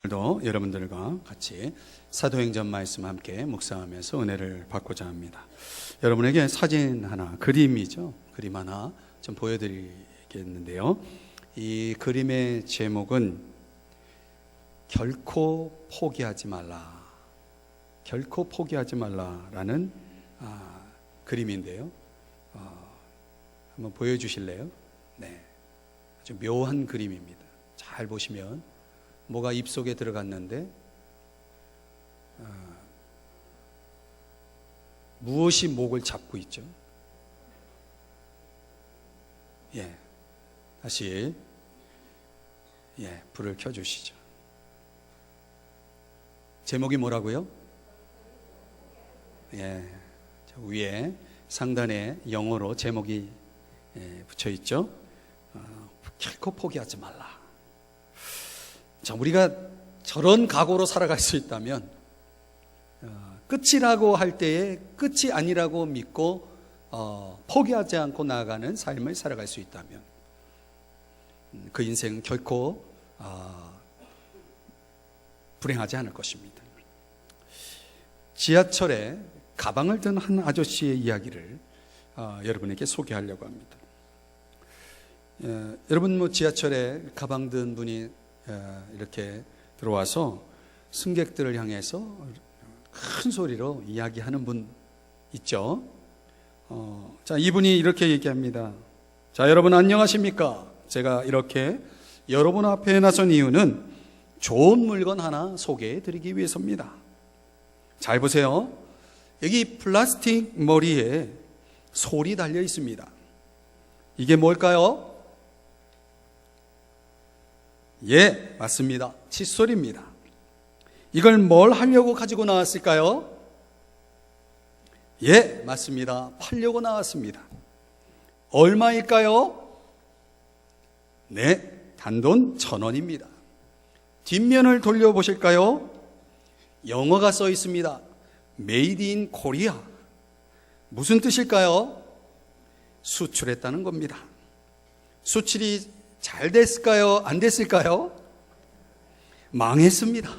오늘도 여러분들과 같이 사도행전 말씀 함께 묵상하면서 은혜를 받고자 합니다. 여러분에게 사진 하나, 그림이죠. 그림 하나 좀 보여드리겠는데요. 이 그림의 제목은 결코 포기하지 말라. 결코 포기하지 말라라는 그림인데요. 한번 보여주실래요? 네, 아주 묘한 그림입니다. 잘 보시면 뭐가 입속에 들어갔는데 무엇이 목을 잡고 있죠? 다시 불을 켜주시죠. 제목이 뭐라고요? 저 위에 상단에 영어로 제목이 붙여 있죠. 결코 포기하지 말라. 자, 우리가 저런 각오로 살아갈 수 있다면, 끝이라고 할 때에 끝이 아니라고 믿고 포기하지 않고 나아가는 삶을 살아갈 수 있다면 그 인생은 결코 불행하지 않을 것입니다. 지하철에 가방을 든 한 아저씨의 이야기를 여러분에게 소개하려고 합니다. 여러분 지하철에 가방 든 분이 이렇게 들어와서 승객들을 향해서 큰 소리로 이야기하는 분 있죠. 자, 이분이 이렇게 얘기합니다. 자, 여러분 안녕하십니까? 제가 이렇게 여러분 앞에 나선 이유는 좋은 물건 하나 소개해 드리기 위해서입니다. 잘 보세요. 여기 플라스틱 머리에 솔이 달려 있습니다. 이게 뭘까요? 맞습니다. 칫솔입니다. 이걸 뭘 하려고 가지고 나왔을까요? 맞습니다. 팔려고 나왔습니다. 얼마일까요? 단돈 1,000원입니다. 뒷면을 돌려보실까요? 영어가 써 있습니다. Made in Korea. 무슨 뜻일까요? 수출했다는 겁니다. 수출이 잘 됐을까요? 안 됐을까요? 망했습니다.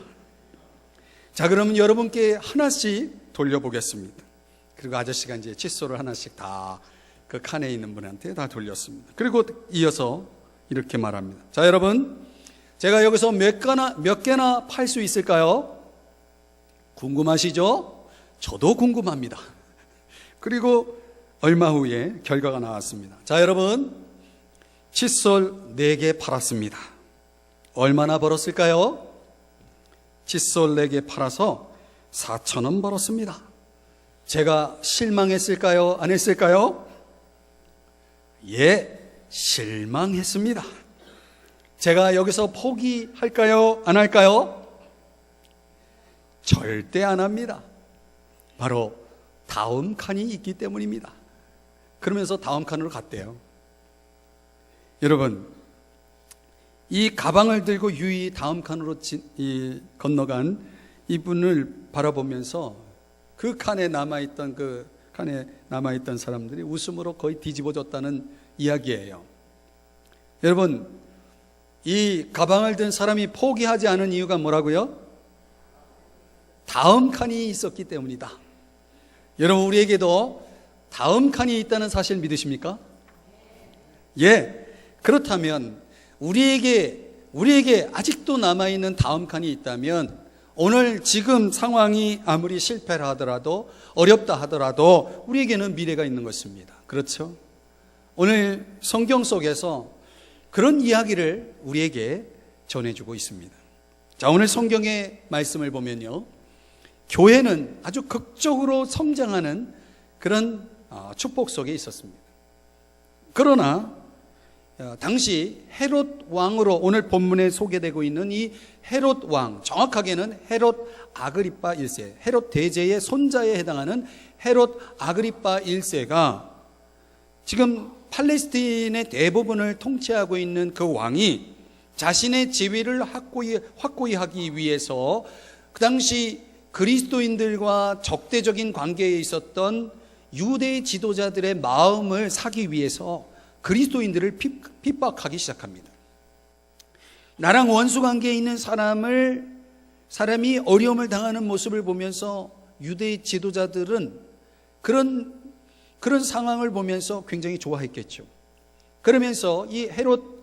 자, 그러면 여러분께 하나씩 돌려보겠습니다. 그리고 아저씨가 이제 칫솔을 하나씩 다 그 칸에 있는 분한테 다 돌렸습니다. 그리고 이어서 이렇게 말합니다. 자, 여러분, 제가 여기서 몇 개나 팔 수 있을까요? 궁금하시죠? 저도 궁금합니다. 그리고 얼마 후에 결과가 나왔습니다. 자, 여러분, 칫솔 4개 팔았습니다. 얼마나 벌었을까요? 칫솔 4개 팔아서 4,000원 벌었습니다. 제가 실망했을까요? 안 했을까요? 실망했습니다. 제가 여기서 포기할까요? 안 할까요? 절대 안 합니다. 바로 다음 칸이 있기 때문입니다. 그러면서 다음 칸으로 갔대요. 여러분, 이 가방을 들고 유이 다음 칸으로 건너간 이분을 바라보면서 그 칸에 남아있던 사람들이 웃음으로 거의 뒤집어졌다는 이야기예요. 여러분, 이 가방을 든 사람이 포기하지 않은 이유가 뭐라고요? 다음 칸이 있었기 때문이다. 여러분, 우리에게도 다음 칸이 있다는 사실 믿으십니까? 그렇다면 우리에게 아직도 남아있는 다음 칸이 있다면 오늘 지금 상황이 아무리 실패를 하더라도 어렵다 하더라도 우리에게는 미래가 있는 것입니다. 그렇죠? 오늘 성경 속에서 그런 이야기를 우리에게 전해주고 있습니다. 자, 오늘 성경의 말씀을 보면요, 교회는 아주 극적으로 성장하는 그런 축복 속에 있었습니다. 그러나 당시 헤롯 왕으로 오늘 본문에 소개되고 있는 이 헤롯 왕, 정확하게는 헤롯 아그리파 1세, 헤롯 대제의 손자에 해당하는 헤롯 아그리파 1세가 지금 팔레스틴의 대부분을 통치하고 있는 그 왕이 자신의 지위를 확고히 하기 위해서 그 당시 그리스도인들과 적대적인 관계에 있었던 유대 지도자들의 마음을 사기 위해서 그리스도인들을 핍박하기 시작합니다. 나랑 원수 관계에 있는 사람을 사람이 어려움을 당하는 모습을 보면서 유대 지도자들은 그런 상황을 보면서 굉장히 좋아했겠죠. 그러면서 이 헤롯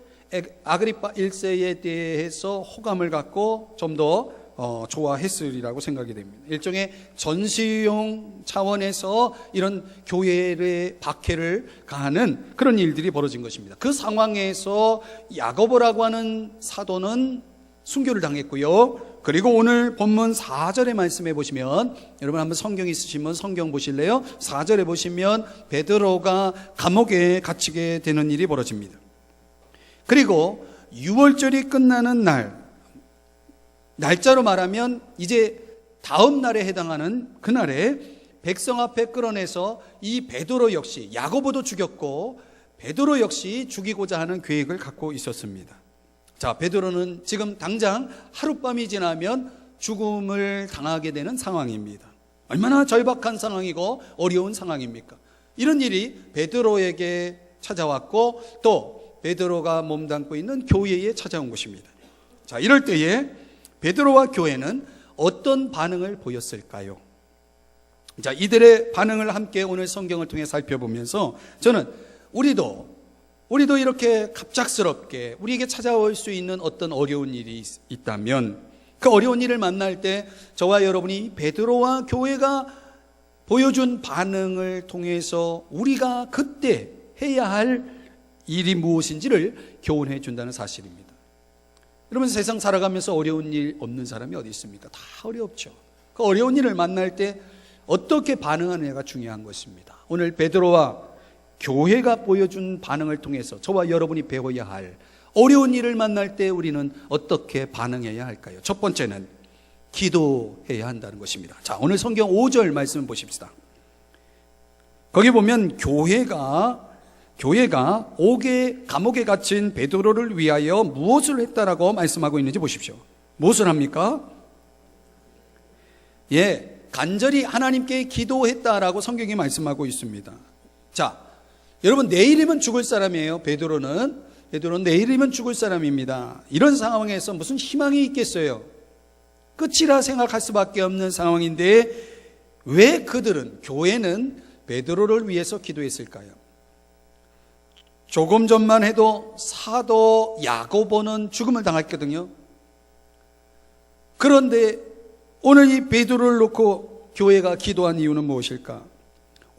아그리파 1세에 대해서 호감을 갖고 좀 더 좋아했으리라고 생각이 됩니다. 일종의 전시용 차원에서 이런 교회의 박해를 가하는 그런 일들이 벌어진 것입니다. 그 상황에서 야고보라고 하는 사도는 순교를 당했고요. 그리고 오늘 본문 4절의 말씀에 보시면, 여러분 한번 성경 있으시면 성경 보실래요? 4절에 보시면 베드로가 감옥에 갇히게 되는 일이 벌어집니다. 그리고 6월절이 끝나는 날짜로 말하면 이제 다음 날에 해당하는 그날에 백성 앞에 끌어내서 이 베드로 역시, 야고보도 죽였고 베드로 역시 죽이고자 하는 계획을 갖고 있었습니다. 자, 베드로는 지금 당장 하룻밤이 지나면 죽음을 당하게 되는 상황입니다. 얼마나 절박한 상황이고 어려운 상황입니까? 이런 일이 베드로에게 찾아왔고 또 베드로가 몸담고 있는 교회에 찾아온 것입니다. 자, 이럴 때에 베드로와 교회는 어떤 반응을 보였을까요? 자, 이들의 반응을 함께 오늘 성경을 통해 살펴보면서 저는 우리도 이렇게 갑작스럽게 우리에게 찾아올 수 있는 어떤 어려운 일이 있다면 그 어려운 일을 만날 때 저와 여러분이 베드로와 교회가 보여준 반응을 통해서 우리가 그때 해야 할 일이 무엇인지를 교훈해 준다는 사실입니다. 여러분, 세상 살아가면서 어려운 일 없는 사람이 어디 있습니까? 다 어렵죠. 그 어려운 일을 만날 때 어떻게 반응하느냐가 중요한 것입니다. 오늘 베드로와 교회가 보여준 반응을 통해서 저와 여러분이 배워야 할 어려운 일을 만날 때 우리는 어떻게 반응해야 할까요? 첫 번째는 기도해야 한다는 것입니다. 자, 오늘 성경 5절 말씀을 보십시다. 거기 보면 교회가 감옥에 갇힌 베드로를 위하여 무엇을 했다라고 말씀하고 있는지 보십시오. 무엇을 합니까? 간절히 하나님께 기도했다라고 성경이 말씀하고 있습니다. 자, 여러분, 내일이면 죽을 사람이에요. 베드로는 내일이면 죽을 사람입니다. 이런 상황에서 무슨 희망이 있겠어요? 끝이라 생각할 수밖에 없는 상황인데 왜 교회는 베드로를 위해서 기도했을까요? 조금 전만 해도 사도 야고보는 죽음을 당했거든요. 그런데 오늘 이 베드로를 놓고 교회가 기도한 이유는 무엇일까?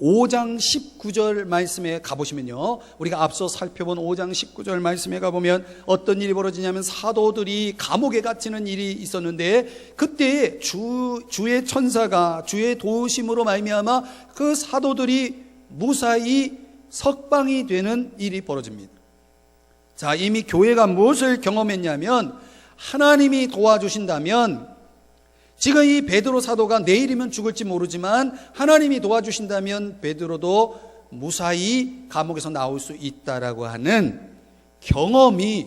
5장 19절 말씀에 가보시면요, 우리가 앞서 살펴본 5장 19절 말씀에 가보면 어떤 일이 벌어지냐면 사도들이 감옥에 갇히는 일이 있었는데 그때 주의 천사가 주의 도우심으로 말미암아 그 사도들이 무사히 석방이 되는 일이 벌어집니다. 자, 이미 교회가 무엇을 경험했냐면 하나님이 도와주신다면, 지금 이 베드로 사도가 내일이면 죽을지 모르지만 하나님이 도와주신다면 베드로도 무사히 감옥에서 나올 수 있다라고 하는 경험이,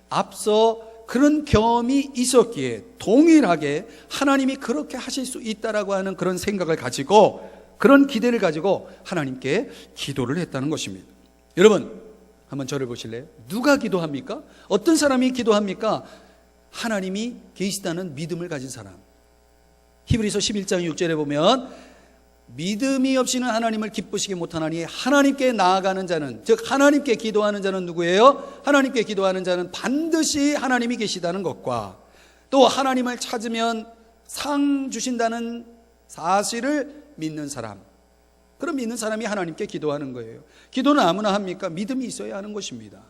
앞서 그런 경험이 있었기에 동일하게 하나님이 그렇게 하실 수 있다라고 하는 그런 생각을 가지고, 그런 기대를 가지고 하나님께 기도를 했다는 것입니다. 여러분, 한번 저를 보실래요? 누가 기도합니까? 어떤 사람이 기도합니까? 하나님이 계시다는 믿음을 가진 사람. 히브리서 11장 6절에 보면 믿음이 없이는 하나님을 기쁘시게 못하나니 하나님께 나아가는 자는, 즉 하나님께 기도하는 자는 누구예요? 하나님께 기도하는 자는 반드시 하나님이 계시다는 것과 또 하나님을 찾으면 상 주신다는 사실을 믿는 사람, 그럼 믿는 사람이 하나님께 기도하는 거예요. 기도는 아무나 합니까? 믿음이 있어야 하는 것입니다.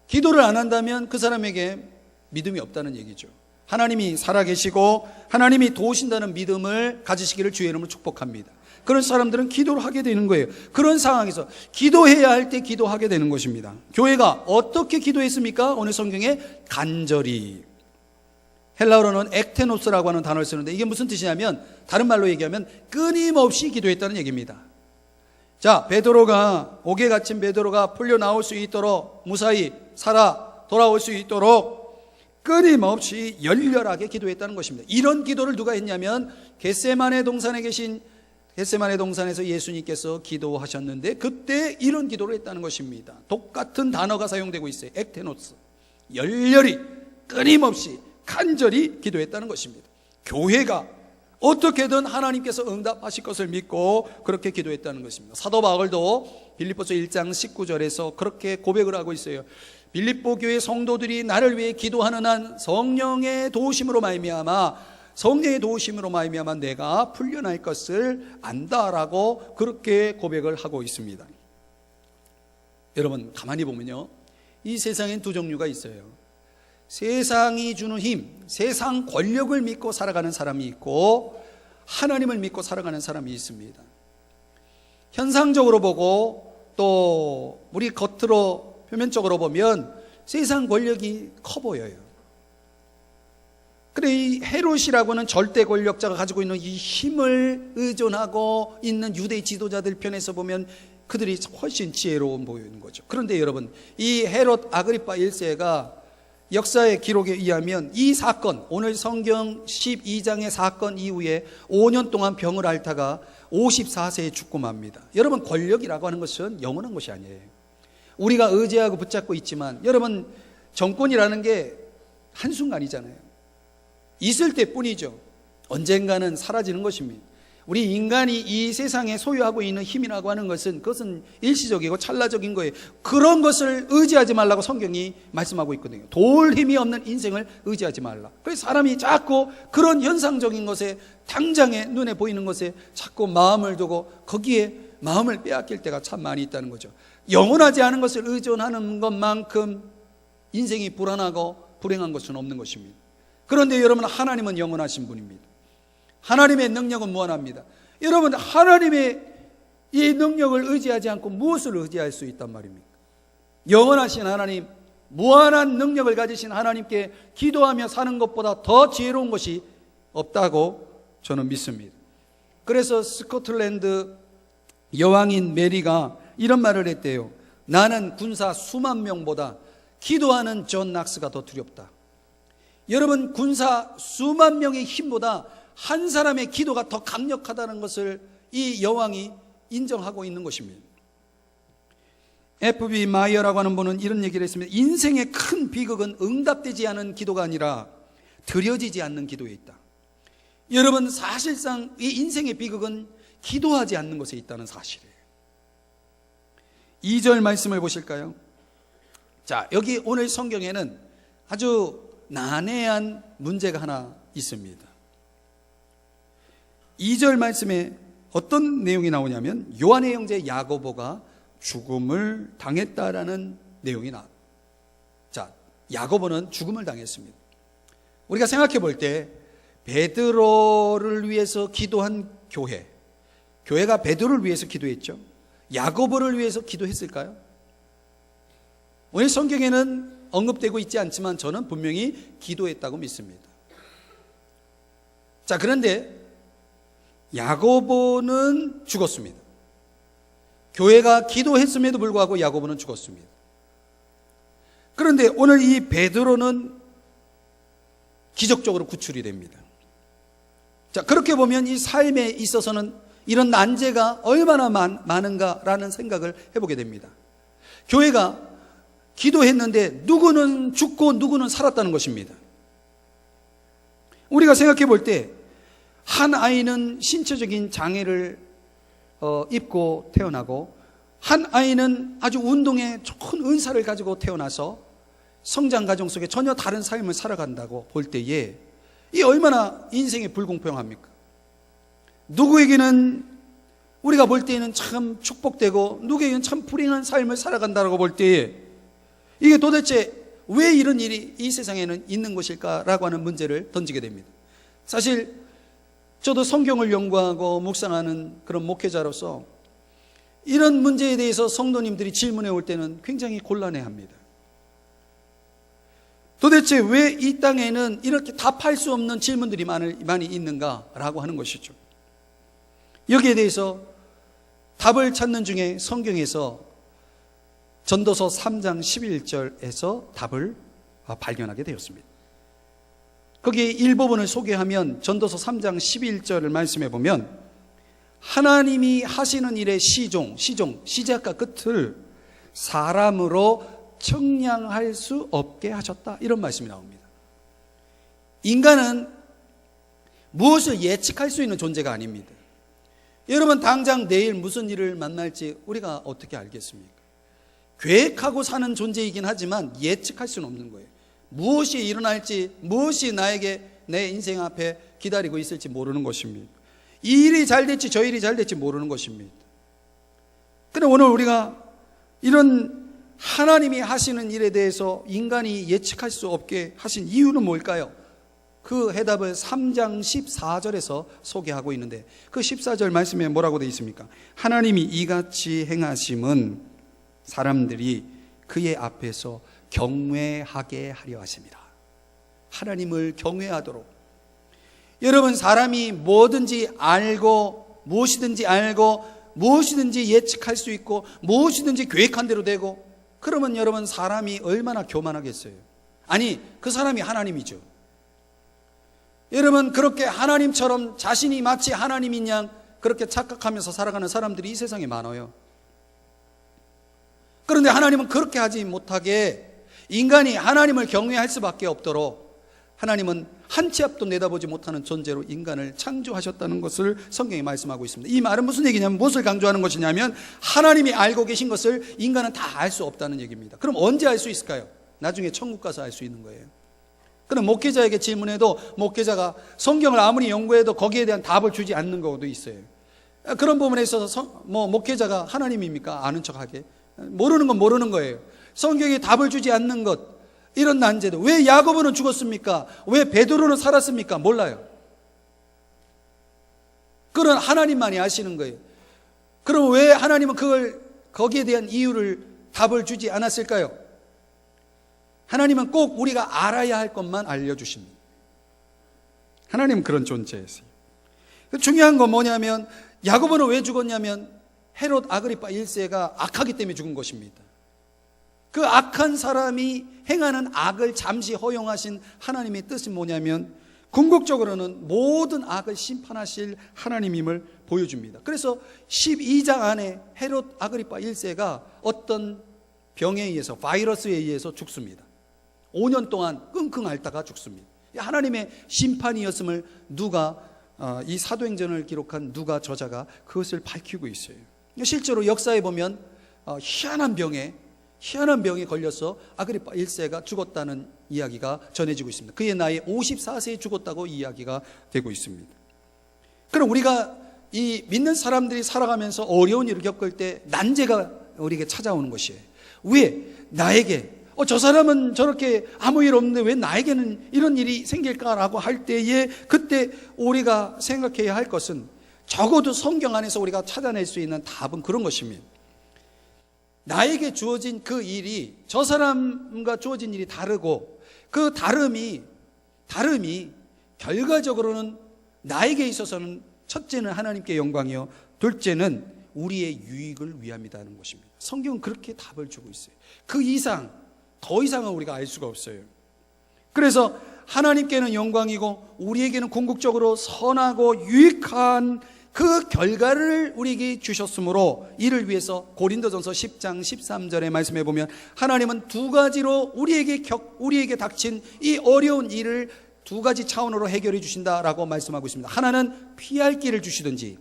기도를 안 한다면 그 사람에게 믿음이 없다는 얘기죠. 하나님이 살아계시고 하나님이 도우신다는 믿음을 가지시기를 주의 이름으로 축복합니다. 그런 사람들은 기도를 하게 되는 거예요. 그런 상황에서 기도해야 할 때 기도하게 되는 것입니다. 교회가 어떻게 기도했습니까? 오늘 성경에 간절히, 헬라어로는 ektenos라고 하는 단어를 쓰는데 이게 무슨 뜻이냐면, 다른 말로 얘기하면 끊임없이 기도했다는 얘기입니다. 자, 옥에 갇힌 베드로가 풀려 나올 수 있도록, 무사히 살아 돌아올 수 있도록 끊임없이 열렬하게 기도했다는 것입니다. 이런 기도를 누가 했냐면 겟세마네 동산에서 예수님께서 기도하셨는데 그때 이런 기도를 했다는 것입니다. 똑같은 단어가 사용되고 있어요. ektenos, 열렬히 끊임없이 간절히 기도했다는 것입니다. 교회가 어떻게든 하나님께서 응답하실 것을 믿고 그렇게 기도했다는 것입니다. 사도 바울도 빌립보서 1장 19절에서 그렇게 고백을 하고 있어요. 빌립보 교회 성도들이 나를 위해 기도하는 한 성령의 도우심으로 말미암아 내가 풀려날 것을 안다라고 그렇게 고백을 하고 있습니다. 여러분 가만히 보면요, 이 세상엔 두 종류가 있어요. 세상이 주는 힘, 세상 권력을 믿고 살아가는 사람이 있고 하나님을 믿고 살아가는 사람이 있습니다. 현상적으로 보고 또 우리 겉으로 표면적으로 보면 세상 권력이 커 보여요. 그래, 이 헤롯이라고는 절대 권력자가 가지고 있는 이 힘을 의존하고 있는 유대 지도자들 편에서 보면 그들이 훨씬 지혜로운 보이는 거죠. 그런데 여러분, 이 헤롯 아그리파 1세가 역사의 기록에 의하면 이 사건, 오늘 성경 12장의 사건 이후에 5년 동안 병을 앓다가 54세에 죽고 맙니다. 여러분, 권력이라고 하는 것은 영원한 것이 아니에요. 우리가 의지하고 붙잡고 있지만 여러분, 정권이라는 게 한순간이잖아요. 있을 때뿐이죠. 언젠가는 사라지는 것입니다. 우리 인간이 이 세상에 소유하고 있는 힘이라고 하는 것은 그것은 일시적이고 찰나적인 거예요. 그런 것을 의지하지 말라고 성경이 말씀하고 있거든요. 도울 힘이 없는 인생을 의지하지 말라. 그래서 사람이 자꾸 그런 현상적인 것에, 당장에 눈에 보이는 것에 자꾸 마음을 두고 거기에 마음을 빼앗길 때가 참 많이 있다는 거죠. 영원하지 않은 것을 의존하는 것만큼 인생이 불안하고 불행한 것은 없는 것입니다. 그런데 여러분, 하나님은 영원하신 분입니다. 하나님의 능력은 무한합니다. 여러분, 하나님의 이 능력을 의지하지 않고 무엇을 의지할 수 있단 말입니까? 영원하신 하나님, 무한한 능력을 가지신 하나님께 기도하며 사는 것보다 더 지혜로운 것이 없다고 저는 믿습니다. 그래서 스코틀랜드 여왕인 메리가 이런 말을 했대요. 나는 군사 수만 명보다 기도하는 존 낙스가 더 두렵다. 여러분, 군사 수만 명의 힘보다 한 사람의 기도가 더 강력하다는 것을 이 여왕이 인정하고 있는 것입니다. F.B. 마이어라고 하는 분은 이런 얘기를 했습니다. 인생의 큰 비극은 응답되지 않은 기도가 아니라 드려지지 않는 기도에 있다. 여러분, 사실상 이 인생의 비극은 기도하지 않는 것에 있다는 사실이에요. 2절 말씀을 보실까요? 자, 여기 오늘 성경에는 아주 난해한 문제가 하나 있습니다. 2절 말씀에 어떤 내용이 나오냐면 요한의 형제 야고보가 죽음을 당했다라는 내용이 나옵니다. 자, 야고보는 죽음을 당했습니다. 우리가 생각해 볼 때 베드로를 위해서 기도한 교회가 베드로를 위해서 기도했죠. 야고보를 위해서 기도했을까요? 오늘 성경에는 언급되고 있지 않지만 저는 분명히 기도했다고 믿습니다. 자, 그런데 야고보는 죽었습니다. 교회가 기도했음에도 불구하고 야고보는 죽었습니다. 그런데 오늘 이 베드로는 기적적으로 구출이 됩니다. 자, 그렇게 보면 이 삶에 있어서는 이런 난제가 얼마나 많은가라는 생각을 해보게 됩니다. 교회가 기도했는데 누구는 죽고 누구는 살았다는 것입니다. 우리가 생각해 볼 때 한 아이는 신체적인 장애를 입고 태어나고 한 아이는 아주 운동에 좋은 은사를 가지고 태어나서 성장 과정 속에 전혀 다른 삶을 살아간다고 볼 때에 이 얼마나 인생이 불공평합니까? 누구에게는 우리가 볼 때에는 참 축복되고 누구에게는 참 불행한 삶을 살아간다고 볼 때에 이게 도대체 왜 이런 일이 이 세상에는 있는 것일까라고 하는 문제를 던지게 됩니다. 사실 저도 성경을 연구하고 묵상하는 그런 목회자로서 이런 문제에 대해서 성도님들이 질문해 올 때는 굉장히 곤란해합니다. 도대체 왜 이 땅에는 이렇게 답할 수 없는 질문들이 많이 있는가라고 하는 것이죠. 여기에 대해서 답을 찾는 중에 성경에서 전도서 3장 11절에서 답을 발견하게 되었습니다. 거기 일부분을 소개하면 전도서 3장 11절을 말씀해 보면 하나님이 하시는 일의 시작과 끝을 사람으로 측량할 수 없게 하셨다, 이런 말씀이 나옵니다. 인간은 무엇을 예측할 수 있는 존재가 아닙니다. 여러분 당장 내일 무슨 일을 만날지 우리가 어떻게 알겠습니까? 계획하고 사는 존재이긴 하지만 예측할 수는 없는 거예요. 무엇이 일어날지, 무엇이 나에게 내 인생 앞에 기다리고 있을지 모르는 것입니다. 이 일이 잘 될지 저 일이 잘 될지 모르는 것입니다. 그런데 오늘 우리가 이런 하나님이 하시는 일에 대해서 인간이 예측할 수 없게 하신 이유는 뭘까요? 그 해답을 3장 14절에서 소개하고 있는데 그 14절 말씀에 뭐라고 되어 있습니까? 하나님이 이같이 행하심은 사람들이 그의 앞에서 경외하게 하려 하십니다. 하나님을 경외하도록. 여러분 사람이 뭐든지 알고 무엇이든지 알고 무엇이든지 예측할 수 있고 무엇이든지 계획한 대로 되고 그러면 여러분 사람이 얼마나 교만하겠어요? 아니 그 사람이 하나님이죠. 여러분 그렇게 하나님처럼 자신이 마치 하나님인 양 그렇게 착각하면서 살아가는 사람들이 이 세상에 많아요. 그런데 하나님은 그렇게 하지 못하게 인간이 하나님을 경외할 수밖에 없도록 하나님은 한 치 앞도 내다보지 못하는 존재로 인간을 창조하셨다는 것을 성경이 말씀하고 있습니다. 이 말은 무슨 얘기냐면 무엇을 강조하는 것이냐면 하나님이 알고 계신 것을 인간은 다 알 수 없다는 얘기입니다. 그럼 언제 알 수 있을까요? 나중에 천국 가서 알 수 있는 거예요. 그럼 목회자에게 질문해도 목회자가 성경을 아무리 연구해도 거기에 대한 답을 주지 않는 경우도 있어요. 그런 부분에 있어서 목회자가 하나님입니까? 아는 척하게 모르는 건 모르는 거예요. 성경에 답을 주지 않는 것, 이런 난제도. 왜 야고보는 죽었습니까? 왜 베드로는 살았습니까? 몰라요. 그건 하나님만이 아시는 거예요. 그럼 왜 하나님은 거기에 대한 이유를 답을 주지 않았을까요? 하나님은 꼭 우리가 알아야 할 것만 알려주십니다. 하나님은 그런 존재였어요. 중요한 건 뭐냐면 야고보는 왜 죽었냐면 헤롯 아그리파 1세가 악하기 때문에 죽은 것입니다. 그 악한 사람이 행하는 악을 잠시 허용하신 하나님의 뜻이 뭐냐면 궁극적으로는 모든 악을 심판하실 하나님임을 보여줍니다. 그래서 12장 안에 헤롯 아그리파 1세가 어떤 병에 의해서 바이러스에 의해서 죽습니다. 5년 동안 끙끙 앓다가 죽습니다. 하나님의 심판이었음을 이 사도행전을 기록한 누가 저자가 그것을 밝히고 있어요. 실제로 역사에 보면 희한한 병에 걸려서 아그리파 1세가 죽었다는 이야기가 전해지고 있습니다. 그의 나이 54세에 죽었다고 이야기가 되고 있습니다. 그럼 우리가 이 믿는 사람들이 살아가면서 어려운 일을 겪을 때 난제가 우리에게 찾아오는 것이에요. 왜 나에게 저 사람은 저렇게 아무 일 없는데 왜 나에게는 이런 일이 생길까라고 할 때에 그때 우리가 생각해야 할 것은 적어도 성경 안에서 우리가 찾아낼 수 있는 답은 그런 것입니다. 나에게 주어진 그 일이 저 사람과 주어진 일이 다르고 그 다름이 결과적으로는 나에게 있어서는 첫째는 하나님께 영광이요 둘째는 우리의 유익을 위함이라는 것입니다. 성경은 그렇게 답을 주고 있어요. 그 이상 더 이상은 우리가 알 수가 없어요. 그래서 하나님께는 영광이고 우리에게는 궁극적으로 선하고 유익한 그 결과를 우리에게 주셨으므로 이를 위해서 고린도전서 10장 13절에 말씀해 보면 하나님은 두 가지로 우리에게 닥친 이 어려운 일을 두 가지 차원으로 해결해 주신다라고 말씀하고 있습니다. 하나는 피할 길을 주시든지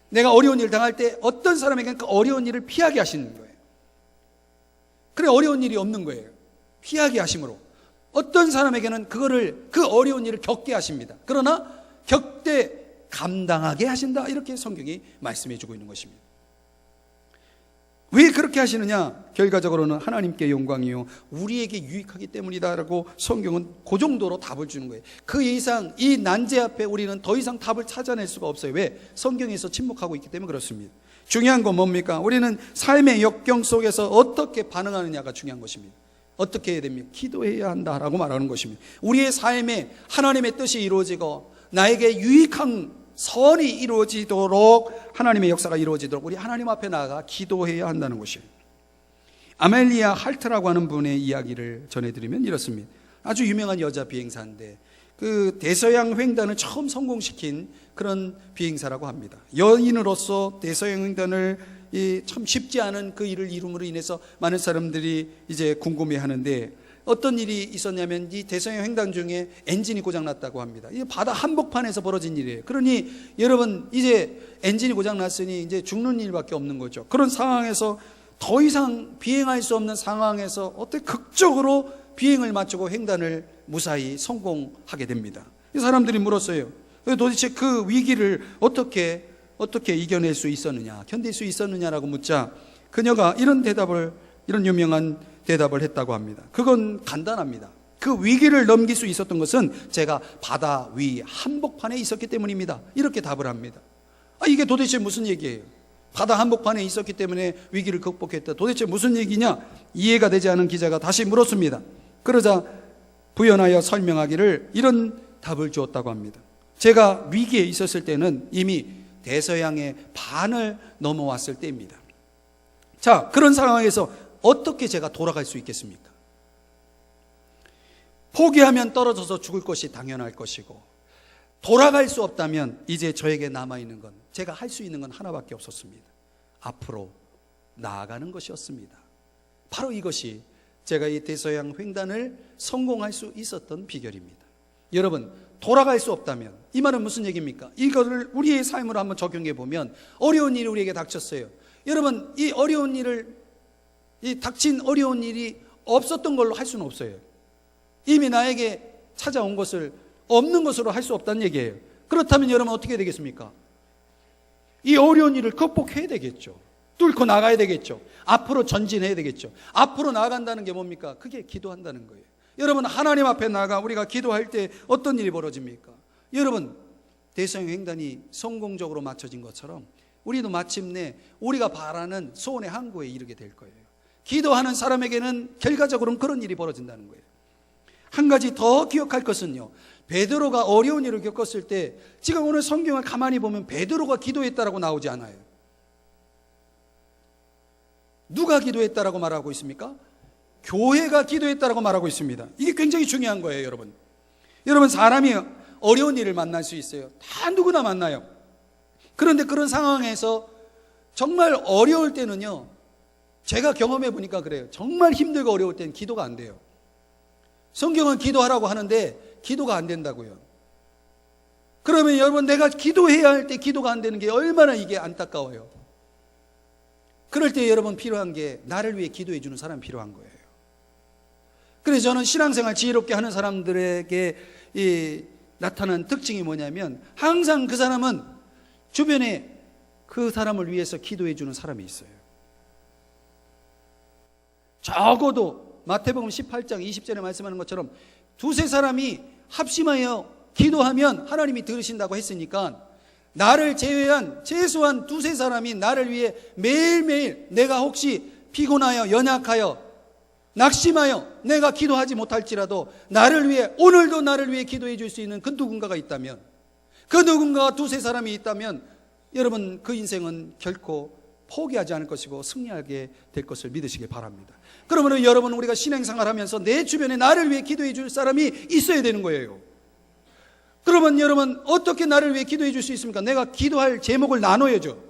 내가 어려운 일을 당할 때 어떤 사람에게는 그 어려운 일을 피하게 하시는 거예요. 그래 어려운 일이 없는 거예요. 피하게 하심으로 어떤 사람에게는 그 어려운 일을 겪게 하십니다. 그러나 겪되 감당하게 하신다 이렇게 성경이 말씀해 주고 있는 것입니다. 왜 그렇게 하시느냐? 결과적으로는 하나님께 영광이요 우리에게 유익하기 때문이다라고 성경은 그 정도로 답을 주는 거예요. 그 이상 이 난제 앞에 우리는 더 이상 답을 찾아낼 수가 없어요. 왜? 성경에서 침묵하고 있기 때문에 그렇습니다. 중요한 건 뭡니까? 우리는 삶의 역경 속에서 어떻게 반응하느냐가 중요한 것입니다. 어떻게 해야 됩니까? 기도해야 한다라고 말하는 것입니다. 우리의 삶에 하나님의 뜻이 이루어지고 나에게 유익한 선이 이루어지도록 하나님의 역사가 이루어지도록 우리 하나님 앞에 나아가 기도해야 한다는 것이에요. 아멜리아 할트라고 하는 분의 이야기를 전해드리면 이렇습니다. 아주 유명한 여자 비행사인데 그 대서양 횡단을 처음 성공시킨 그런 비행사라고 합니다. 여인으로서 대서양 횡단을 참 쉽지 않은 그 일을 이룸으로 인해서 많은 사람들이 이제 궁금해하는데 어떤 일이 있었냐면 이 대서양 횡단 중에 엔진이 고장났다고 합니다. 이게 바다 한복판에서 벌어진 일이에요. 그러니 여러분 이제 엔진이 고장났으니 이제 죽는 일밖에 없는 거죠. 그런 상황에서 더 이상 비행할 수 없는 상황에서 어떻게 극적으로 비행을 마치고 횡단을 무사히 성공하게 됩니다. 이 사람들이 물었어요. 도대체 그 위기를 어떻게 이겨낼 수 있었느냐, 견딜 수 있었느냐라고 묻자 그녀가 이런 유명한 대답을 했다고 합니다. 그건 간단합니다. 그 위기를 넘길 수 있었던 것은 제가 바다 위 한복판에 있었기 때문입니다. 이렇게 답을 합니다. 이게 도대체 무슨 얘기예요? 바다 한복판에 있었기 때문에 위기를 극복했다. 도대체 무슨 얘기냐? 이해가 되지 않은 기자가 다시 물었습니다. 그러자 부연하여 설명하기를 이런 답을 주었다고 합니다. 제가 위기에 있었을 때는 이미 대서양의 반을 넘어왔을 때입니다. 자, 그런 상황에서 어떻게 제가 돌아갈 수 있겠습니까? 포기하면 떨어져서 죽을 것이 당연할 것이고, 돌아갈 수 없다면 이제 저에게 남아있는 건, 제가 할 수 있는 건 하나밖에 없었습니다. 앞으로 나아가는 것이었습니다. 바로 이것이 제가 이 대서양 횡단을 성공할 수 있었던 비결입니다. 여러분, 돌아갈 수 없다면, 이 말은 무슨 얘기입니까? 이거를 우리의 삶으로 한번 적용해 보면, 어려운 일이 우리에게 닥쳤어요. 여러분, 닥친 어려운 일이 없었던 걸로 할 수는 없어요. 이미 나에게 찾아온 것을 없는 것으로 할 수 없다는 얘기예요. 그렇다면 여러분 어떻게 되겠습니까? 이 어려운 일을 극복해야 되겠죠. 뚫고 나가야 되겠죠. 앞으로 전진해야 되겠죠. 앞으로 나아간다는 게 뭡니까? 그게 기도한다는 거예요. 여러분, 하나님 앞에 나가 우리가 기도할 때 어떤 일이 벌어집니까? 여러분, 대서양 횡단이 성공적으로 마쳐진 것처럼 우리도 마침내 우리가 바라는 소원의 항구에 이르게 될 거예요. 기도하는 사람에게는 결과적으로는 그런 일이 벌어진다는 거예요. 한 가지 더 기억할 것은요, 베드로가 어려운 일을 겪었을 때, 지금 오늘 성경을 가만히 보면 베드로가 기도했다라고 나오지 않아요. 누가 기도했다라고 말하고 있습니까? 교회가 기도했다라고 말하고 있습니다. 이게 굉장히 중요한 거예요, 여러분. 여러분, 사람이 어려운 일을 만날 수 있어요. 다 누구나 만나요. 그런데 그런 상황에서 정말 어려울 때는요, 제가 경험해 보니까 그래요. 정말 힘들고 어려울 때는 기도가 안 돼요. 성경은 기도하라고 하는데 기도가 안 된다고요. 그러면 여러분, 내가 기도해야 할 때 기도가 안 되는 게 얼마나 이게 안타까워요. 그럴 때 여러분 필요한 게 나를 위해 기도해 주는 사람이 필요한 거예요. 그래서 저는 신앙생활 지혜롭게 하는 사람들에게 나타나는 특징이 뭐냐면, 항상 그 사람은 주변에 그 사람을 위해서 기도해 주는 사람이 있어요. 적어도 마태복음 18장 20절에 말씀하는 것처럼 두세 사람이 합심하여 기도하면 하나님이 들으신다고 했으니까, 나를 제외한 최소한 두세 사람이 나를 위해 매일매일, 내가 혹시 피곤하여 연약하여 낙심하여 내가 기도하지 못할지라도 나를 위해, 오늘도 나를 위해 기도해 줄 수 있는 그 누군가가 있다면, 그 누군가가 두세 사람이 있다면 여러분, 그 인생은 결코 포기하지 않을 것이고 승리하게 될 것을 믿으시기 바랍니다. 그러면 여러분, 우리가 신앙생활하면서 내 주변에 나를 위해 기도해 줄 사람이 있어야 되는 거예요. 그러면 여러분, 어떻게 나를 위해 기도해 줄 수 있습니까? 내가 기도할 제목을 나눠야죠.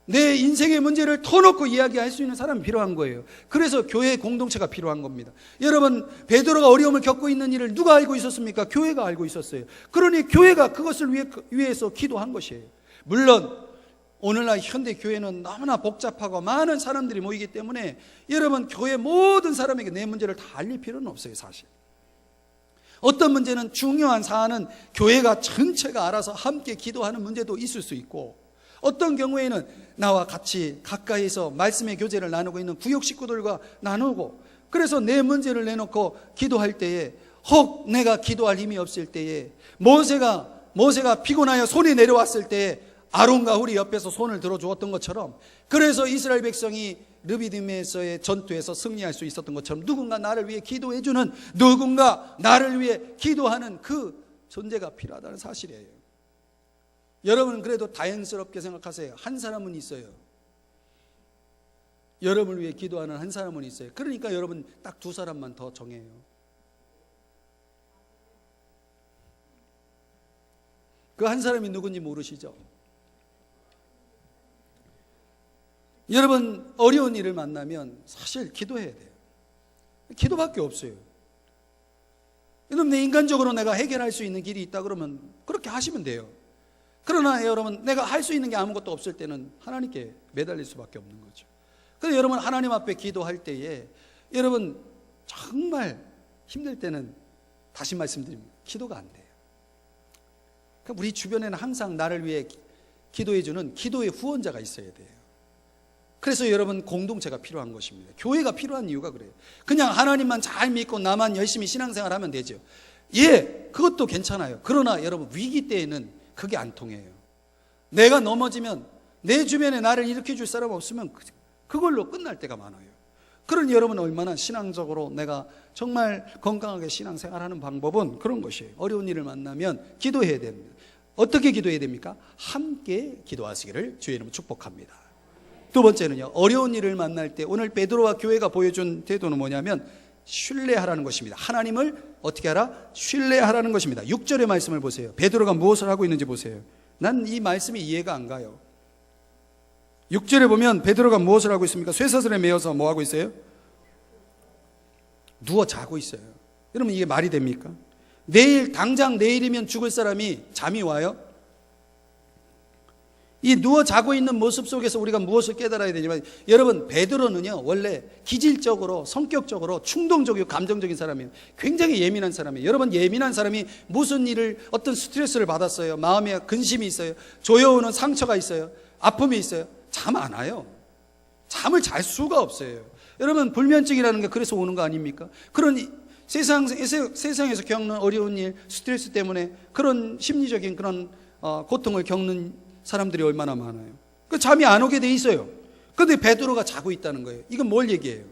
내 인생의 문제를 터놓고 이야기할 수 있는 사람이 필요한 거예요. 그래서 교회 공동체가 필요한 겁니다. 여러분, 베드로가 어려움을 겪고 있는 일을 누가 알고 있었습니까? 교회가 알고 있었어요. 그러니 교회가 그것을 위해서 기도한 것이에요. 물론 오늘날 현대 교회는 너무나 복잡하고 많은 사람들이 모이기 때문에 여러분, 교회 모든 사람에게 내 문제를 다 알릴 필요는 없어요. 사실 어떤 문제는, 중요한 사안은 교회가 전체가 알아서 함께 기도하는 문제도 있을 수 있고, 어떤 경우에는 나와 같이 가까이서 말씀의 교제를 나누고 있는 구역 식구들과 나누고, 그래서 내 문제를 내놓고 기도할 때에, 혹 내가 기도할 힘이 없을 때에, 모세가 피곤하여 손이 내려왔을 때에 아론과 훌이 옆에서 손을 들어주었던 것처럼, 그래서 이스라엘 백성이 르비딤에서의 전투에서 승리할 수 있었던 것처럼, 누군가 나를 위해 기도해주는, 누군가 나를 위해 기도하는 그 존재가 필요하다는 사실이에요. 여러분, 그래도 다행스럽게 생각하세요. 한 사람은 있어요. 여러분을 위해 기도하는 한 사람은 있어요. 그러니까 여러분, 딱 두 사람만 더 정해요. 그 한 사람이 누군지 모르시죠? 여러분, 어려운 일을 만나면 사실 기도해야 돼요. 기도밖에 없어요. 여러분, 내 인간적으로 내가 해결할 수 있는 길이 있다 그러면 그렇게 하시면 돼요. 그러나 여러분, 내가 할 수 있는 게 아무것도 없을 때는 하나님께 매달릴 수밖에 없는 거죠. 그래서 여러분, 하나님 앞에 기도할 때에 여러분 정말 힘들 때는 다시 말씀드립니다. 기도가 안 돼요. 그러니까 우리 주변에는 항상 나를 위해 기도해주는 기도의 후원자가 있어야 돼요. 그래서 여러분, 공동체가 필요한 것입니다. 교회가 필요한 이유가 그래요. 그냥 하나님만 잘 믿고 나만 열심히 신앙생활하면 되죠. 예, 그것도 괜찮아요. 그러나 여러분, 위기 때에는 그게 안 통해요. 내가 넘어지면 내 주변에 나를 일으켜줄 사람 없으면 그걸로 끝날 때가 많아요. 그러니 여러분, 얼마나 신앙적으로 내가 정말 건강하게 신앙생활하는 방법은 그런 것이에요. 어려운 일을 만나면 기도해야 됩니다. 어떻게 기도해야 됩니까? 함께 기도하시기를 주의 이름으로 축복합니다. 두 번째는요, 어려운 일을 만날 때 오늘 베드로와 교회가 보여준 태도는 뭐냐면 신뢰하라는 것입니다. 하나님을 어떻게 하라? 신뢰하라는 것입니다. 6절의 말씀을 보세요. 베드로가 무엇을 하고 있는지 보세요. 난 이 말씀이 이해가 안 가요. 6절에 보면 베드로가 무엇을 하고 있습니까? 쇠사슬에 매여서 뭐 하고 있어요? 누워 자고 있어요. 여러분, 이게 말이 됩니까? 당장 내일이면 죽을 사람이 잠이 와요? 이 누워 자고 있는 모습 속에서 우리가 무엇을 깨달아야 되냐면, 여러분, 베드로는요 원래 기질적으로 성격적으로 충동적이고 감정적인 사람이에요. 굉장히 예민한 사람이에요. 여러분, 예민한 사람이 무슨 일을 어떤 스트레스를 받았어요. 마음에 근심이 있어요. 조여오는 상처가 있어요. 아픔이 있어요. 잠 안 와요. 잠을 잘 수가 없어요. 여러분, 불면증이라는 게 그래서 오는 거 아닙니까? 그런 세상에서 겪는 어려운 일, 스트레스 때문에 그런 심리적인 그런 고통을 겪는 사람들이 얼마나 많아요. 그 잠이 안 오게 돼 있어요. 그런데 베드로가 자고 있다는 거예요. 이건 뭘 얘기해요?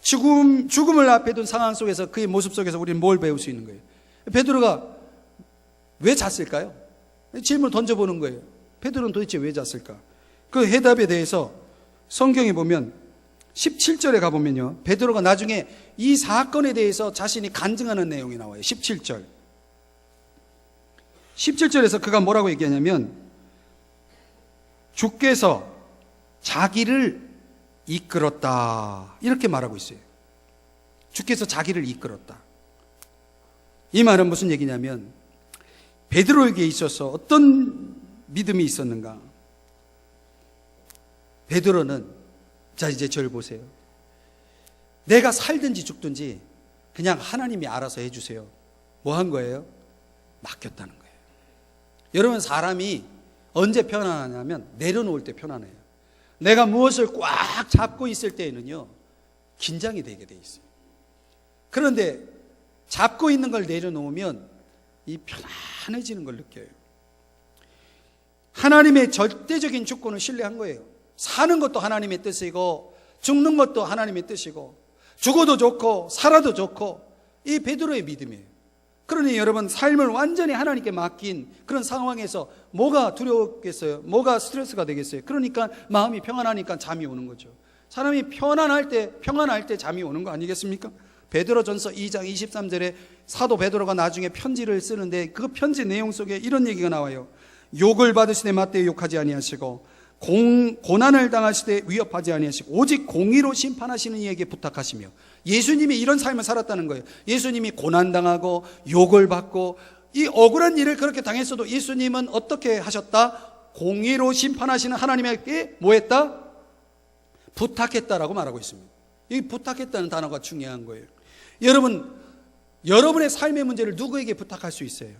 죽음을 앞에 둔 상황 속에서, 그의 모습 속에서 우리는 뭘 배울 수 있는 거예요? 베드로가 왜 잤을까요? 질문을 던져보는 거예요. 베드로는 도대체 왜 잤을까? 그 해답에 대해서 성경에 보면 17절에 가보면요, 베드로가 나중에 이 사건에 대해서 자신이 간증하는 내용이 나와요. 17절에서 그가 뭐라고 얘기하냐면, 주께서 자기를 이끌었다, 이렇게 말하고 있어요. 주께서 자기를 이끌었다. 이 말은 무슨 얘기냐면, 베드로에게 있어서 어떤 믿음이 있었는가? 베드로는, 자, 이제 저를 보세요. 내가 살든지 죽든지 그냥 하나님이 알아서 해주세요. 뭐 한 거예요? 맡겼다는 거예요. 여러분, 사람이 언제 편안하냐면 내려놓을 때 편안해요. 내가 무엇을 꽉 잡고 있을 때에는요 긴장이 되게 돼 있어요. 그런데 잡고 있는 걸 내려놓으면 이 편안해지는 걸 느껴요. 하나님의 절대적인 주권을 신뢰한 거예요. 사는 것도 하나님의 뜻이고 죽는 것도 하나님의 뜻이고, 죽어도 좋고 살아도 좋고, 이 베드로의 믿음이에요. 그러니 여러분, 삶을 완전히 하나님께 맡긴 그런 상황에서 뭐가 두려웠겠어요? 뭐가 스트레스가 되겠어요? 그러니까 마음이 평안하니까 잠이 오는 거죠. 사람이 평안할 때 잠이 오는 거 아니겠습니까? 베드로전서 2장 23절에 사도 베드로가 나중에 편지를 쓰는데 그 편지 내용 속에 이런 얘기가 나와요. 욕을 받으시되 맞대어 욕하지 아니하시고 고난을 당하시되 위협하지 아니하시고 오직 공의로 심판하시는 이에게 부탁하시며. 예수님이 이런 삶을 살았다는 거예요. 예수님이 고난당하고 욕을 받고 이 억울한 일을 그렇게 당했어도 예수님은 어떻게 하셨다? 공의로 심판하시는 하나님에게 뭐 했다? 부탁했다라고 말하고 있습니다. 이 부탁했다는 단어가 중요한 거예요. 여러분, 여러분의 삶의 문제를 누구에게 부탁할 수 있어요?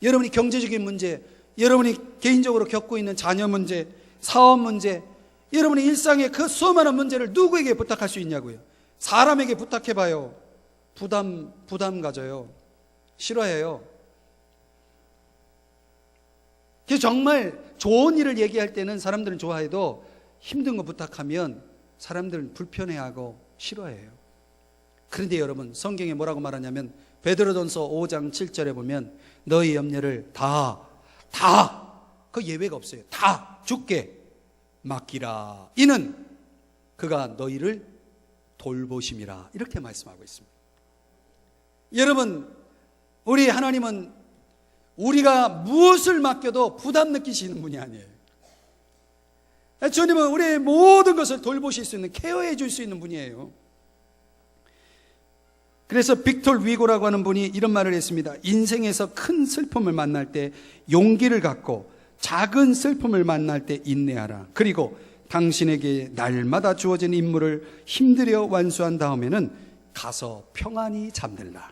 여러분이 경제적인 문제, 여러분이 개인적으로 겪고 있는 자녀 문제, 사업 문제, 여러분의 일상의 그 수많은 문제를 누구에게 부탁할 수 있냐고요? 사람에게 부탁해봐요. 부담 가져요. 싫어해요. 그래서 정말 좋은 일을 얘기할 때는 사람들은 좋아해도 힘든 거 부탁하면 사람들은 불편해하고 싫어해요. 그런데 여러분, 성경에 뭐라고 말하냐면 베드로전서 5장 7절에 보면 너희 염려를 다 그 예외가 없어요. 다 주께 맡기라. 이는 그가 너희를 돌보심이라. 이렇게 말씀하고 있습니다. 여러분, 우리 하나님은 우리가 무엇을 맡겨도 부담 느끼시는 분이 아니에요. 주님은 우리의 모든 것을 돌보실 수 있는, 케어해 줄 수 있는 분이에요. 그래서 빅톨 위고라고 하는 분이 이런 말을 했습니다. 인생에서 큰 슬픔을 만날 때 용기를 갖고 작은 슬픔을 만날 때 인내하라. 그리고 당신에게 날마다 주어진 임무를 힘들여 완수한 다음에는 가서 평안히 잠들라.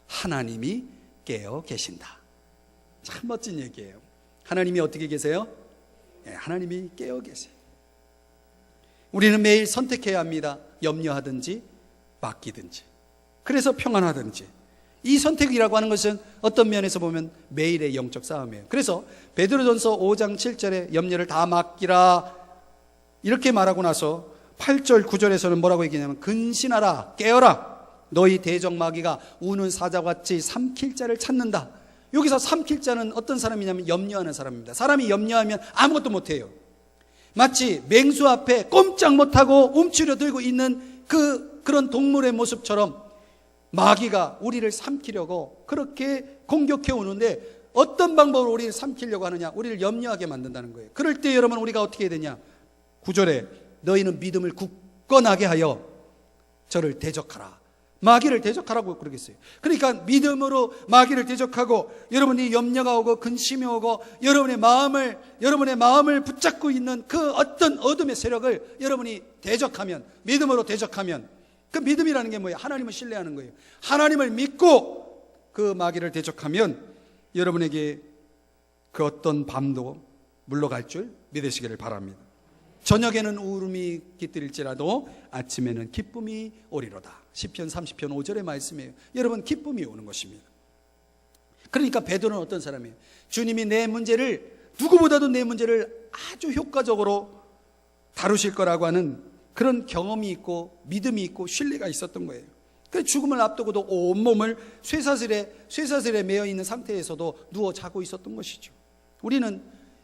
하나님이 깨어 계신다. 참 멋진 얘기예요. 하나님이 어떻게 계세요? 네, 하나님이 깨어 계세요. 우리는 매일 선택해야 합니다. 염려하든지 맡기든지, 그래서 평안하든지. 이 선택이라고 하는 것은 어떤 면에서 보면 매일의 영적 싸움이에요. 그래서 베드로전서 5장 7절에 염려를 다 맡기라 이렇게 말하고 나서 8절 9절에서는 뭐라고 얘기하냐면 근신하라, 깨어라, 너희 대적 마귀가 우는 사자같이 삼킬 자를 찾는다. 여기서 삼킬 자는 어떤 사람이냐면 염려하는 사람입니다. 사람이 염려하면 아무것도 못해요. 마치 맹수 앞에 꼼짝 못하고 움츠려 들고 있는 그런 동물의 모습처럼 마귀가 우리를 삼키려고 그렇게 공격해 오는데, 어떤 방법으로 우리를 삼키려고 하느냐? 우리를 염려하게 만든다는 거예요. 그럴 때 여러분 우리가 어떻게 해야 되냐? 9절에 너희는 믿음을 굳건하게 하여 저를 대적하라. 마귀를 대적하라고 그러겠어요. 그러니까 믿음으로 마귀를 대적하고, 여러분이 염려가 오고 근심이 오고 여러분의 마음을 붙잡고 있는 그 어떤 어둠의 세력을 여러분이 대적하면, 믿음으로 대적하면, 그 믿음이라는 게 뭐예요? 하나님을 신뢰하는 거예요. 하나님을 믿고 그 마귀를 대적하면 여러분에게 그 어떤 밤도 물러갈 줄 믿으시기를 바랍니다. 저녁에는 울음이 깃들일지라도 아침에는 기쁨이 오리로다. 시편 30편 5절의 말씀이에요. 여러분, 기쁨이 오는 것입니다. 그러니까 베드로는 어떤 사람이에요? 주님이 누구보다도 내 문제를 아주 효과적으로 다루실 거라고 하는 그런 경험이 있고 믿음이 있고 신뢰가 있었던 거예요. 그 죽음을 앞두고도 온몸을 쇠사슬에 매여 있는 상태에서도 누워 자고 있었던 것이죠. 우리는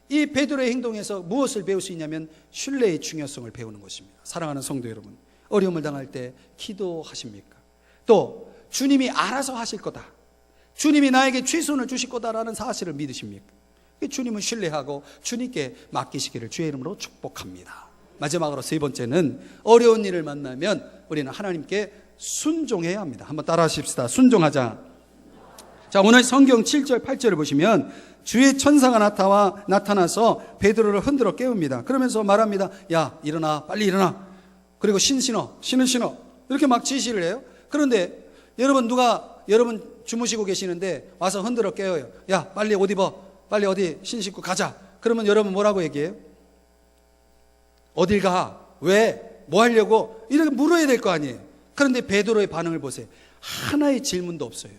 이 베드로의 행동에서 무엇을 배울 수 있냐면 신뢰의 중요성을 배우는 것입니다. 사랑하는 성도 여러분, 어려움을 당할 때 기도하십니까? 또 주님이 알아서 하실 거다, 주님이 나에게 최선을 주실 거다라는 사실을 믿으십니까? 주님을 신뢰하고 주님께 맡기시기를 주의 이름으로 축복합니다. 마지막으로 세 번째는, 어려운 일을 만나면 우리는 하나님께 순종해야 합니다. 한번 따라 하십시다. 순종하자. 자, 오늘 성경 7절 8절을 보시면 주의 천사가 나타나서 베드로를 흔들어 깨웁니다. 그러면서 말합니다. 야, 일어나, 빨리 일어나. 그리고 신을 신어. 이렇게 막 지시를 해요. 그런데 여러분 주무시고 계시는데 와서 흔들어 깨워요. 야, 빨리 옷 입어. 빨리 어디 신 신고 가자. 그러면 여러분 뭐라고 얘기해요? 어딜 가? 왜? 뭐 하려고? 이렇게 물어야 될 거 아니에요. 그런데 베드로의 반응을 보세요. 하나의 질문도 없어요.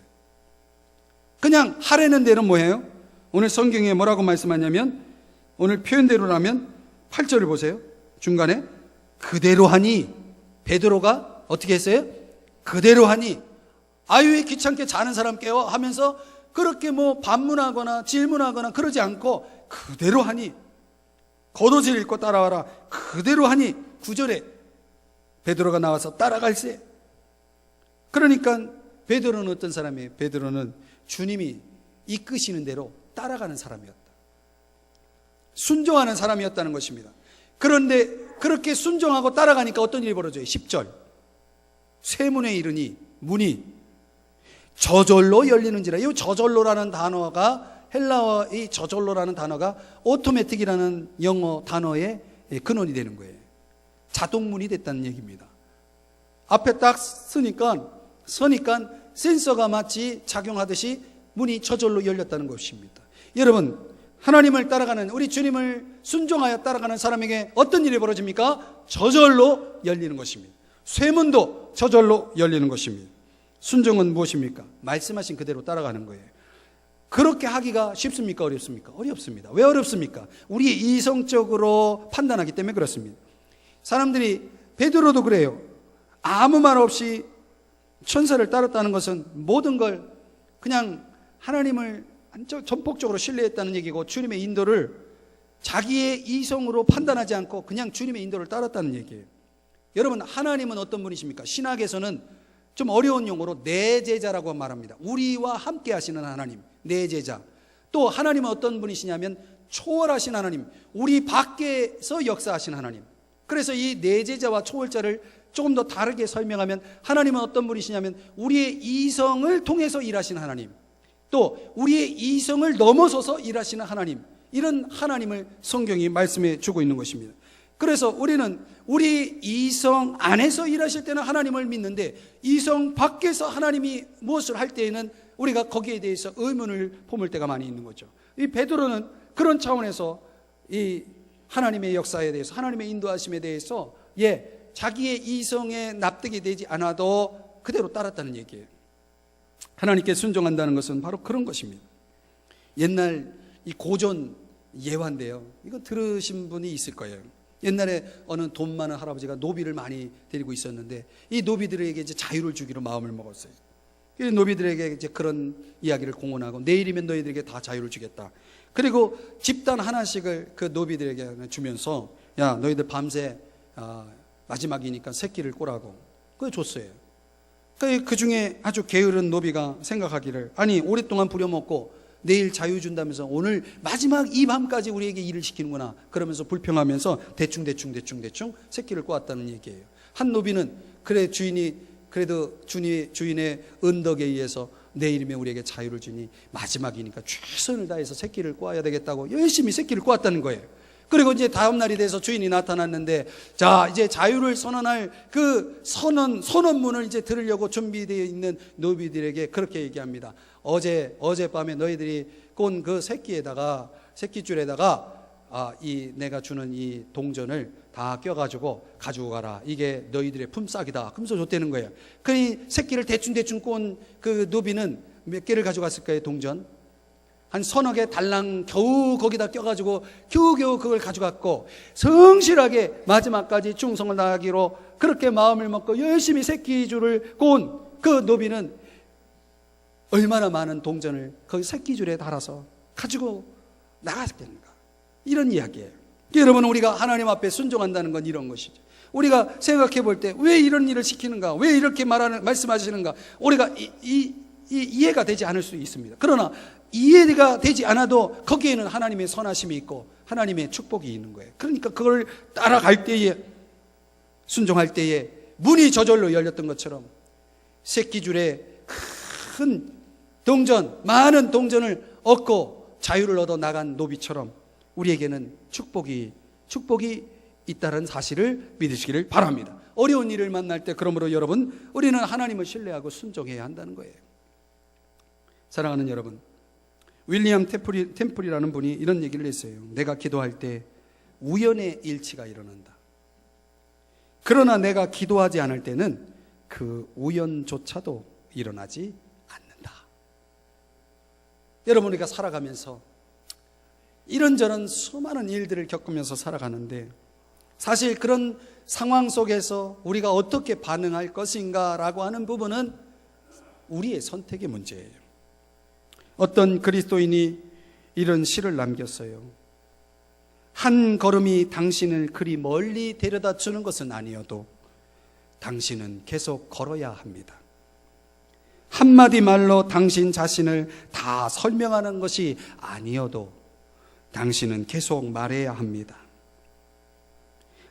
그냥 하라는 대로 뭐예요? 오늘 성경에 뭐라고 말씀하냐면, 오늘 표현대로라면 8절을 보세요. 중간에 그대로 하니, 베드로가 어떻게 했어요? 그대로 하니. 아유, 왜 귀찮게 자는 사람 깨워? 하면서 그렇게 뭐 반문하거나 질문하거나 그러지 않고 그대로 하니, 겉옷을 입고 따라와라. 그대로 하니. 9절에 베드로가 나와서 따라갈세. 그러니까 베드로는 어떤 사람이에요? 베드로는 주님이 이끄시는 대로 따라가는 사람이었다. 순종하는 사람이었다는 것입니다. 그런데 그렇게 순종하고 따라가니까 어떤 일이 벌어져요? 10절. 쇠문에 이르니 문이 저절로 열리는지라. 이 저절로라는 단어가, 헬라어 이 저절로라는 단어가 오토매틱이라는 영어 단어의 근원이 되는 거예요. 자동문이 됐다는 얘기입니다. 앞에 딱 서니까 센서가 마치 작용하듯이 문이 저절로 열렸다는 것입니다. 여러분, 하나님을 따라가는, 우리 주님을 순종하여 따라가는 사람에게 어떤 일이 벌어집니까? 저절로 열리는 것입니다. 쇠문도 저절로 열리는 것입니다. 순종은 무엇입니까? 말씀하신 그대로 따라가는 거예요. 그렇게 하기가 쉽습니까? 어렵습니까? 어렵습니다. 왜 어렵습니까? 우리 이성적으로 판단하기 때문에 그렇습니다. 사람들이, 베드로도 그래요. 아무 말 없이 천사를 따랐다는 것은 모든 걸 그냥 하나님을 전폭적으로 신뢰했다는 얘기고, 주님의 인도를 자기의 이성으로 판단하지 않고 그냥 주님의 인도를 따랐다는 얘기예요. 여러분, 하나님은 어떤 분이십니까? 신학에서는 좀 어려운 용어로 내 제자라고 말합니다. 우리와 함께 하시는 하나님, 내 제자. 또 하나님은 어떤 분이시냐면 초월하신 하나님, 우리 밖에서 역사하신 하나님. 그래서 이 내 제자와 초월자를 조금 더 다르게 설명하면 하나님은 어떤 분이시냐면 우리의 이성을 통해서 일하시는 하나님, 또 우리의 이성을 넘어서서 일하시는 하나님, 이런 하나님을 성경이 말씀해 주고 있는 것입니다. 그래서 우리는 우리 이성 안에서 일하실 때는 하나님을 믿는데 이성 밖에서 하나님이 무엇을 할 때에는 우리가 거기에 대해서 의문을 품을 때가 많이 있는 거죠. 이 베드로는 그런 차원에서 이 하나님의 역사에 대해서, 하나님의 인도하심에 대해서 자기의 이성에 납득이 되지 않아도 그대로 따랐다는 얘기예요. 하나님께 순종한다는 것은 바로 그런 것입니다. 옛날 이 고전 예화인데요, 이거 들으신 분이 있을 거예요. 옛날에 어느 돈 많은 할아버지가 노비를 많이 데리고 있었는데 이 노비들에게 이제 자유를 주기로 마음을 먹었어요. 노비들에게 이제 그런 이야기를 공언하고 내일이면 너희들에게 다 자유를 주겠다. 그리고 집단 하나씩을 그 노비들에게 주면서 야, 너희들 밤새 마지막이니까 새끼를 꼬라고 그걸 줬어요. 그 중에 아주 게으른 노비가 생각하기를, 아니 오랫동안 부려먹고 내일 자유 준다면서 오늘 마지막 이 밤까지 우리에게 일을 시키는구나, 그러면서 불평하면서 대충 새끼를 꼬았다는 얘기예요. 한 노비는 그래 주인이 그래도 주인의 은덕에 의해서 내일이면 우리에게 자유를 주니 마지막이니까 최선을 다해서 새끼를 꼬아야 되겠다고 열심히 새끼를 꼬았다는 거예요. 그리고 이제 다음 날이 돼서 주인이 나타났는데, 자 이제 자유를 선언할 그 선언문을 이제 들으려고 준비되어 있는 노비들에게 그렇게 얘기합니다. 어젯밤에 너희들이 꼰 그 새끼줄에다가 이 내가 주는 이 동전을 다 껴가지고 가지고 가라. 이게 너희들의 품삯이다. 그러면서 줬다는 거예요. 그 새끼를 대충 꼰 그 노비는 몇 개를 가져갔을까요? 동전 한 서너 개 달랑 겨우 거기다 껴가지고 겨우겨우 그걸 가져갔고, 성실하게 마지막까지 충성을 다하기로 그렇게 마음을 먹고 열심히 새끼줄을 꼰 그 노비는 얼마나 많은 동전을 그 새끼줄에 달아서 가지고 나갔겠는가, 이런 이야기예요. 여러분, 우리가 하나님 앞에 순종한다는 건 이런 것이죠. 우리가 생각해 볼 때 왜 이런 일을 시키는가, 왜 이렇게 말씀하시는가, 우리가 이해가 되지 않을 수 있습니다. 그러나 이해가 되지 않아도 거기에는 하나님의 선하심이 있고 하나님의 축복이 있는 거예요. 그러니까 그걸 따라갈 때에, 순종할 때에 문이 저절로 열렸던 것처럼 새끼줄에 큰 동전, 많은 동전을 얻고 자유를 얻어 나간 노비처럼 우리에게는 축복이 있다는 사실을 믿으시기를 바랍니다. 어려운 일을 만날 때 그러므로 여러분, 우리는 하나님을 신뢰하고 순종해야 한다는 거예요. 사랑하는 여러분, 윌리엄 템플이라는 분이 이런 얘기를 했어요. 내가 기도할 때 우연의 일치가 일어난다. 그러나 내가 기도하지 않을 때는 그 우연조차도 일어나지 않는다. 여러분, 우리가 살아가면서 이런저런 수많은 일들을 겪으면서 살아가는데, 사실 그런 상황 속에서 우리가 어떻게 반응할 것인가라고 하는 부분은 우리의 선택의 문제예요. 어떤 그리스도인이 이런 시를 남겼어요. 한 걸음이 당신을 그리 멀리 데려다 주는 것은 아니어도 당신은 계속 걸어야 합니다. 한마디 말로 당신 자신을 다 설명하는 것이 아니어도 당신은 계속 말해야 합니다.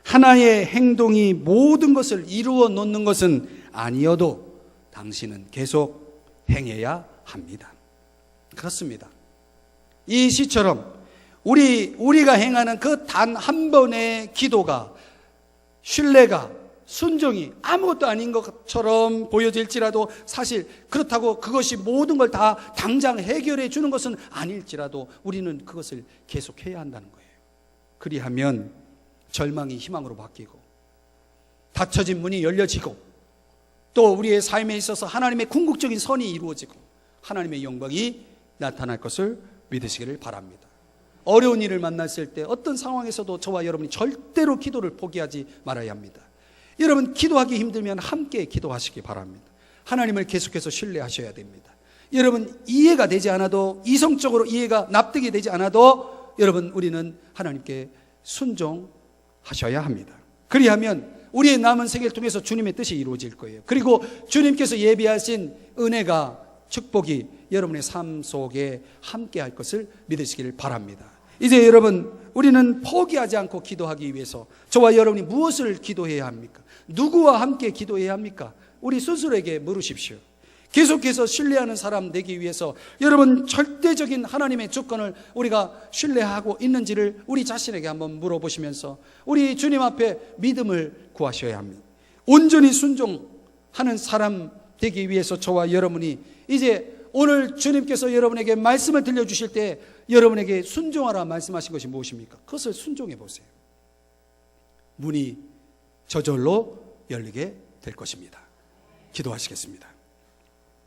하나의 행동이 모든 것을 이루어 놓는 것은 아니어도 당신은 계속 행해야 합니다. 그렇습니다. 이 시처럼 우리가 행하는 그 단 한 번의 기도가, 신뢰가, 순종이 아무것도 아닌 것처럼 보여질지라도, 사실 그렇다고 그것이 모든 걸 다 당장 해결해 주는 것은 아닐지라도 우리는 그것을 계속해야 한다는 거예요. 그리하면 절망이 희망으로 바뀌고, 닫혀진 문이 열려지고, 또 우리의 삶에 있어서 하나님의 궁극적인 선이 이루어지고 하나님의 영광이 나타날 것을 믿으시기를 바랍니다. 어려운 일을 만났을 때 어떤 상황에서도 저와 여러분이 절대로 기도를 포기하지 말아야 합니다. 여러분, 기도하기 힘들면 함께 기도하시기 바랍니다. 하나님을 계속해서 신뢰하셔야 됩니다. 여러분, 이해가 되지 않아도, 이성적으로 이해가 납득이 되지 않아도 여러분, 우리는 하나님께 순종하셔야 합니다. 그리하면 우리의 남은 생애를 통해서 주님의 뜻이 이루어질 거예요. 그리고 주님께서 예비하신 은혜가, 축복이 여러분의 삶 속에 함께 할 것을 믿으시기를 바랍니다. 이제 여러분, 우리는 포기하지 않고 기도하기 위해서 저와 여러분이 무엇을 기도해야 합니까? 누구와 함께 기도해야 합니까? 우리 스스로에게 물으십시오. 계속해서 신뢰하는 사람 되기 위해서 여러분, 절대적인 하나님의 주권을 우리가 신뢰하고 있는지를 우리 자신에게 한번 물어보시면서 우리 주님 앞에 믿음을 구하셔야 합니다. 온전히 순종하는 사람 되기 위해서 저와 여러분이 이제 오늘 주님께서 여러분에게 말씀을 들려주실 때 여러분에게 순종하라 말씀하신 것이 무엇입니까? 그것을 순종해 보세요. 문이 저절로 열리게 될 것입니다. 기도하시겠습니다.